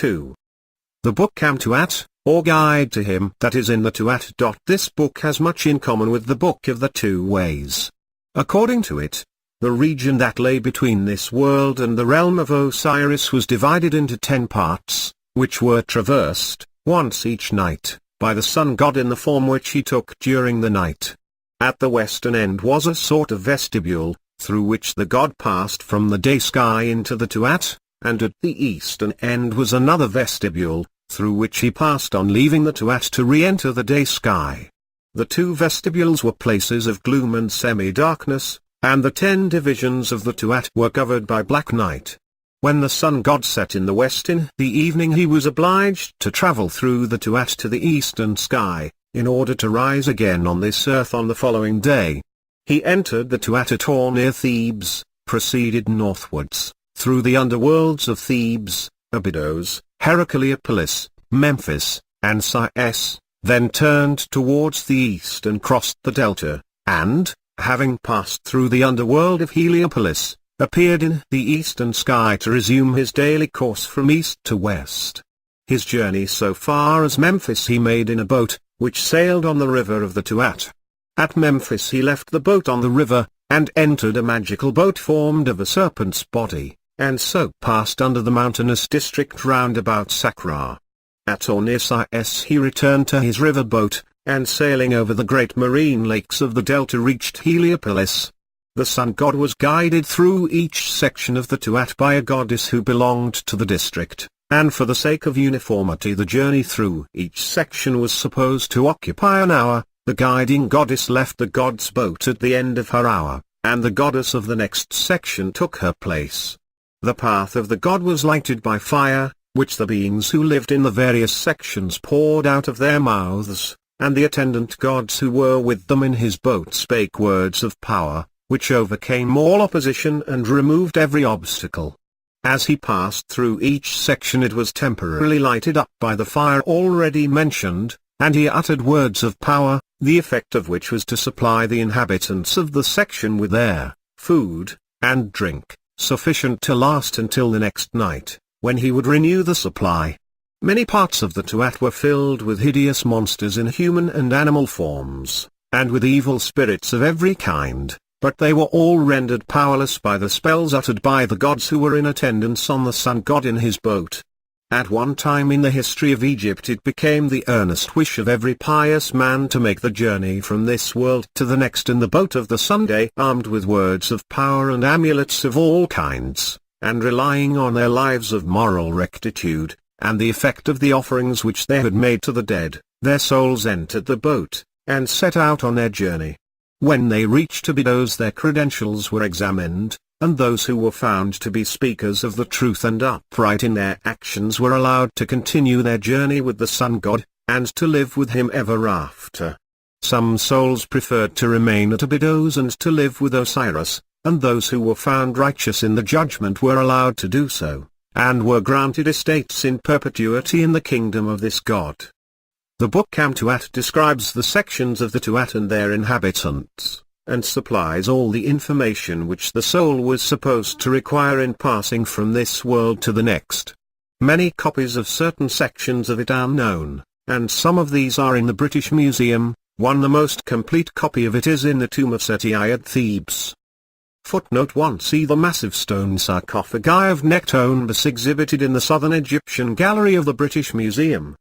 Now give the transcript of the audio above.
2. The Book Am Tuat, or Guide to Him that is in the Tuat. This book has much in common with the Book of the Two Ways. According to it, the region that lay between this world and the realm of Osiris was divided into 10 parts, which were traversed, once each night, by the sun god in the form which he took during the night. At the western end was a sort of vestibule, through which the god passed from the day sky into the Tuat, and at the eastern end was another vestibule, through which he passed on leaving the Tuat to re-enter the day sky. The 2 vestibules were places of gloom and semi-darkness, and the 10 divisions of the Tuat were covered by black night. When the sun god set in the west in the evening, he was obliged to travel through the Tuat to the eastern sky, in order to rise again on this earth on the following day. He entered the Tuat at or near Thebes, proceeded northwards, through the underworlds of Thebes, Abydos, Heracleopolis, Memphis, and Sais, then turned towards the east and crossed the delta, and, having passed through the underworld of Heliopolis, appeared in the eastern sky to resume his daily course from east to west. His journey so far as Memphis he made in a boat, which sailed on the river of the Tuat. At Memphis he left the boat on the river, and entered a magical boat formed of a serpent's body, and so passed under the mountainous district round about Saqqara. At or near Sais he returned to his river boat, and sailing over the great marine lakes of the delta reached Heliopolis. The sun god was guided through each section of the Tuat by a goddess who belonged to the district, and for the sake of uniformity the journey through each section was supposed to occupy an hour. The guiding goddess left the god's boat at the end of her hour, and the goddess of the next section took her place. The path of the god was lighted by fire, which the beings who lived in the various sections poured out of their mouths, and the attendant gods who were with them in his boat spake words of power, which overcame all opposition and removed every obstacle. As he passed through each section it was temporarily lighted up by the fire already mentioned, and he uttered words of power, the effect of which was to supply the inhabitants of the section with air, food, and drink, sufficient to last until the next night, when he would renew the supply. Many parts of the Tuat were filled with hideous monsters in human and animal forms, and with evil spirits of every kind, but they were all rendered powerless by the spells uttered by the gods who were in attendance on the sun god in his boat. At one time in the history of Egypt it became the earnest wish of every pious man to make the journey from this world to the next in the boat of the Sunday, armed with words of power and amulets of all kinds, and relying on their lives of moral rectitude, and the effect of the offerings which they had made to the dead. Their souls entered the boat, and set out on their journey. When they reached Abydos their credentials were examined, and those who were found to be speakers of the truth and upright in their actions were allowed to continue their journey with the sun god, and to live with him ever after. Some souls preferred to remain at Abydos and to live with Osiris, and those who were found righteous in the judgment were allowed to do so, and were granted estates in perpetuity in the kingdom of this god. The Book Am Tuat describes the sections of the Tuat and their inhabitants, and supplies all the information which the soul was supposed to require in passing from this world to the next. Many copies of certain sections of it are known, and some of these are in the British Museum. The most complete copy of it is in the tomb of Seti I at Thebes. Footnote 1. See the massive stone sarcophagi of Nekhtonbus exhibited in the Southern Egyptian Gallery of the British Museum.